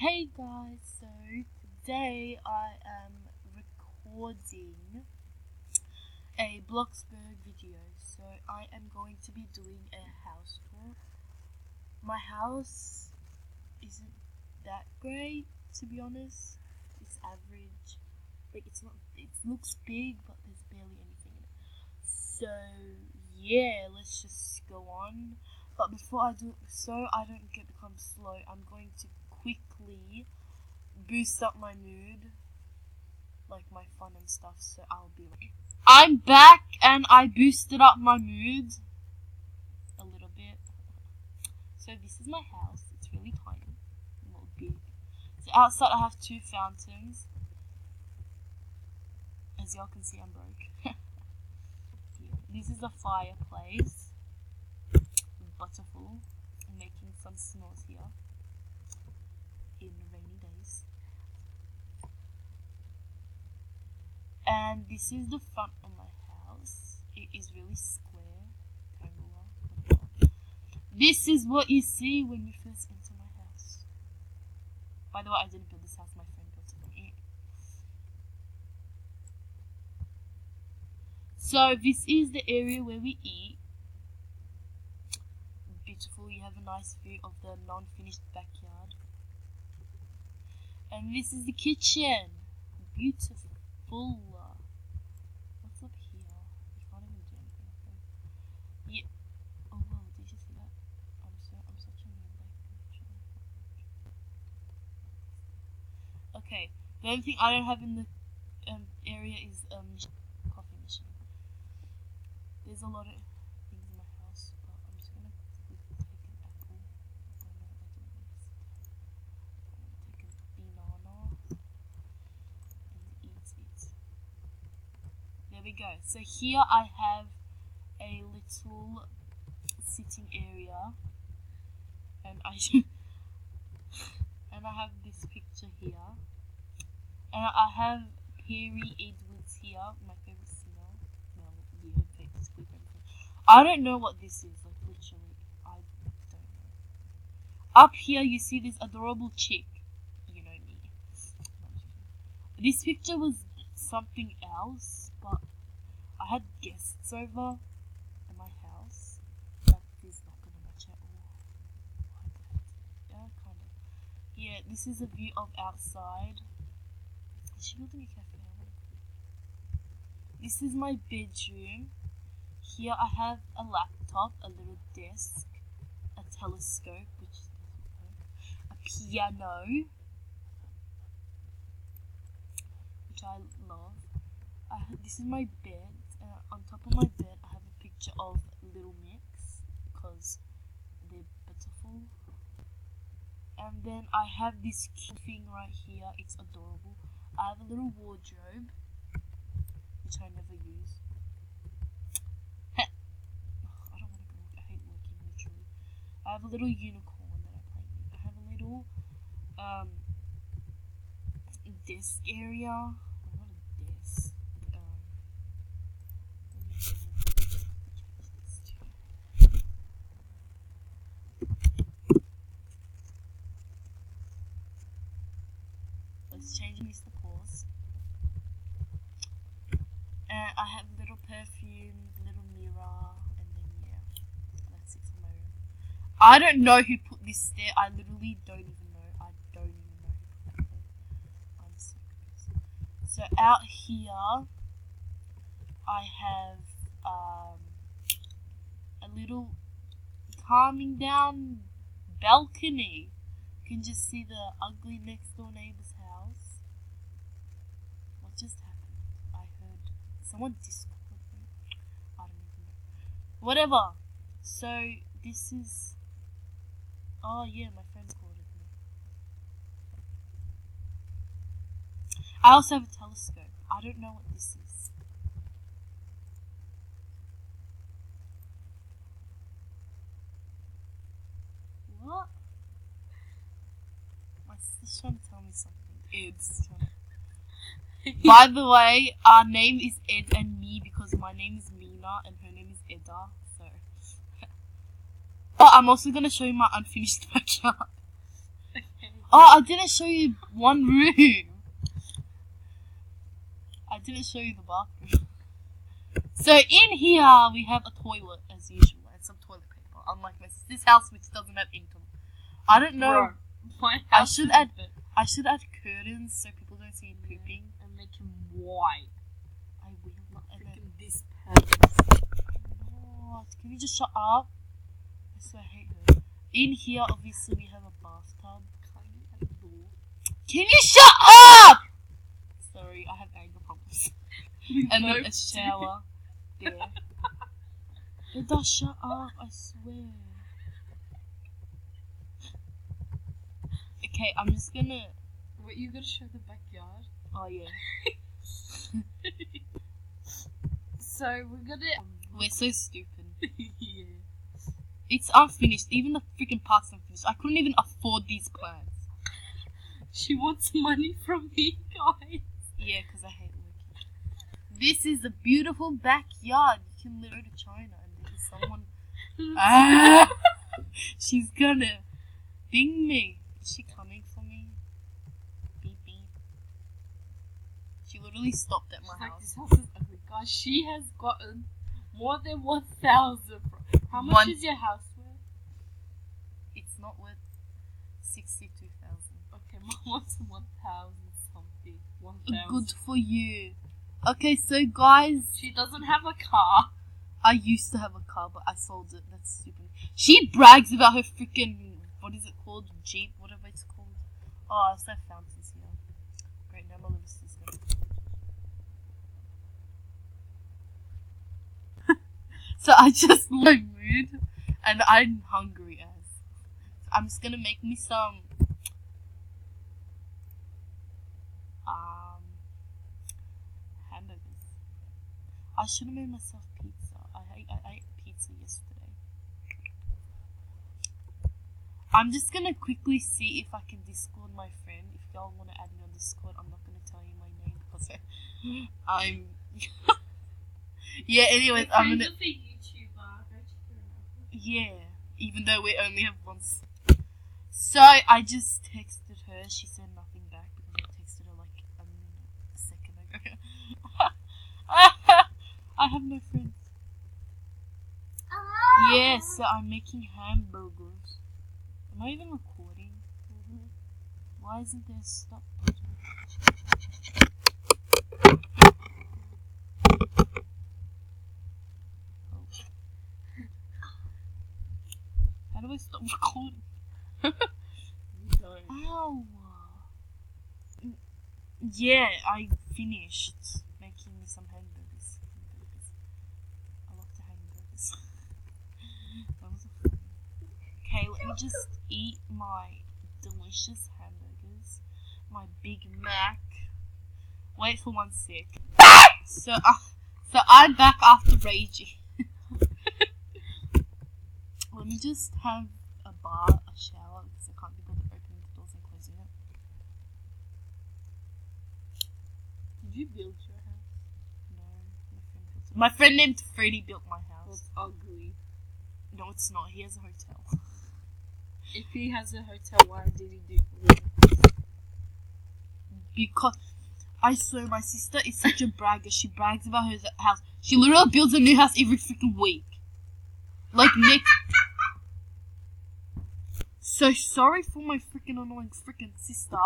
Hey guys, so today I am recording a Bloxburg video. So I am going to be doing a house tour. My house isn't that great, to be honest. It's average. Like it looks big, but there's barely anything in it. So yeah, let's just go on. But before I do so I don't become slow, I'm going to quickly boost up my mood, like my fun and stuff, so I'll be like, I'm back and I boosted up my mood a little bit. So this is my house. It's really tiny, not big. So outside I have two fountains. As y'all can see, I'm broke. Yeah. This is a fireplace with butterfly and making some s'mores here in rainy days. And this is the front of my house. It is really square, rectangular. This is what you see when you first enter my house. By the way, I didn't build this house, my friend built it for me. So this is the area where we eat. Beautiful, you have a nice view of the non-finished backyard. And this is the kitchen. Beautiful. What's up here? You can't even do anything. Yeah. Oh wow, did you see that? I'm such a noob, like. Okay. The only thing I don't have in the area is coffee machine. There's a lot of things in my house, but I'm just gonna quickly take an apple. Oh no, I didn't mean to. I'm gonna take a banana and eat it. There we go. So here I have a little sitting area, and I have this picture here, and I have Perry Edwards here, my favorite singer. Well, yeah, basically favorite. I don't know what this is, like literally, I don't know. Up here you see this adorable chick, you know me. This picture was something else, but I had guests over at my house. That is not gonna match at all. Yeah, kind of. Yeah, this is a view of outside. Is she building a cafe? This is my bedroom. Here I have a laptop, a little desk, a telescope, which doesn't work, a piano, which I love. This is my bed. On top of my bed, I have a picture of Little Mix because they're beautiful. And then I have this cute thing right here. It's adorable. I have a little wardrobe, which I never use. I don't want to go. I hate working, literally. I have a little unicorn that I play with. I have a little desk area. Not a desk. Let's change this to pause. And I have little perfume, little mirror, and then yeah, that's it for my room. I don't know who put this there. I literally don't even know. I don't even know who put that there. I'm so confused. So out here, I have a little calming down balcony. You can just see the ugly next door neighbor's house. What just happened? I heard someone Discord me. I don't even know. Whatever. So this is. Oh yeah, my friend called me. I also have a telescope. I don't know what this is. What? My sister's trying to tell me something. Ed's trying to... By the way, our name is Ed&Mi because my name is Mina and her name is Edda. So, but I'm also gonna show you my unfinished backyard. Okay. Oh, I didn't show you one room. I didn't show you the bathroom. So in here we have a toilet as usual and some toilet paper. Unlike my sister's house, which doesn't have internet. I don't know. Bro, my house I should add curtains so people don't see him pooping. and make him white. I will. Not And then, freaking this pants. oh, can you just shut up? I swear I hate her. In here, obviously, we have a bathtub. Can you shut up? Sorry, I have anger problems. And then a shower there. It does shut up, I swear. Okay, I'm just gonna. Wait, you gotta show the backyard. Oh yeah. So we're gonna. We're so stupid. Yeah. It's unfinished. Even the freaking park's unfinished. I couldn't even afford these plants. She wants money from me, guys. Yeah, because I hate working. This is a beautiful backyard. You can literally go to China and there's someone. She's gonna ding me. Is she coming for me? Beep beep. She literally stopped at my She's like, house. this house is ugly, guys. She has gotten more than 1,000. How much is your house worth? It's not worth 62,000. Okay, mine wants 1,000 something. 1,000. Good for you. Okay, so guys, She doesn't have a car. I used to have a car, but I sold it. That's stupid. She brags about her freaking, what is it called? Jeep, whatever it's called. Oh, so fountains here. Great, now my little sister's gonna. So I just low mood, and I'm hungry as. So I'm just gonna make me some hamburgers. I should have made myself pizza. I ate pizza yesterday. I'm just gonna quickly see if I can Discord my friend. If y'all wanna add me on Discord, I'm not gonna tell you my name because I'm. Yeah. Anyways, I'm gonna. Just a YouTuber. Go check her out. Yeah. Even though we only have one. So I just texted her. She said nothing back because I texted her like a second ago. I have no friends. Yeah, so I'm making hamburgers. Am I even recording? Why isn't there a stop button? How do I stop recording? Ow! Yeah, I finished making me some hamburgers. I love to hamburgers. That was a fun. Okay, let me just eat my delicious hamburgers. My Big Mac. Wait for 1 sec. So I'm back after raging. Let me just have a shower, because I can't be bothered opening the doors and closing it. Did you build your house? No, my friend built it. My friend named Freddy built my house. It's ugly. No, it's not. He has a hotel. If he has a hotel, why did he do it? Because I swear my sister is such a bragger. She brags about her house. She literally builds a new house every freaking week. Like next. So sorry for my freaking annoying freaking sister.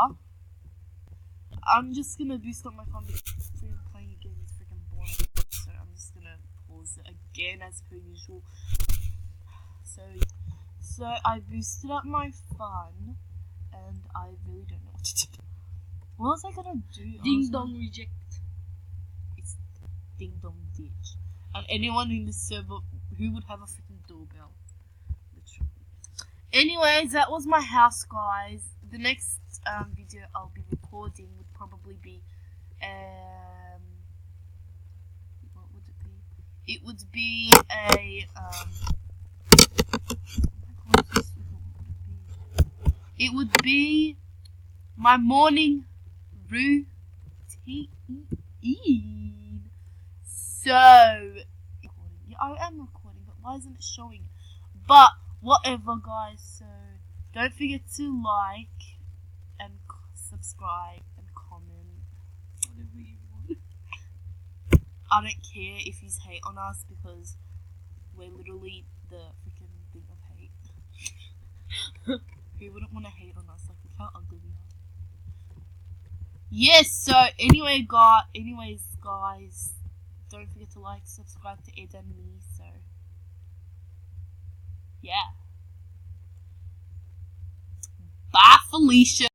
I'm just gonna boost up my phone because freaking playing a game is freaking boring. So I'm just gonna pause it again as per usual. So I boosted up my fun, and I really don't know what to do. What was I gonna do? Ding dong reject. It's ding dong ditch. And anyone in this server who would have a freaking doorbell. Literally. Anyways, that was my house, guys. The next video I'll be recording would probably be what would it be? It would be a it would be my morning routine. So yeah, I am recording, but why isn't it showing? But whatever, guys. So don't forget to like, subscribe, and comment. Whatever you want. I don't care if you hate on us because we're literally the freaking thing of hate. Who wouldn't want to hate on us? Like, look how ugly we are. Yes, so anyways, guys, don't forget to like, subscribe to Ed&Mi, so, yeah. Bye, Felicia.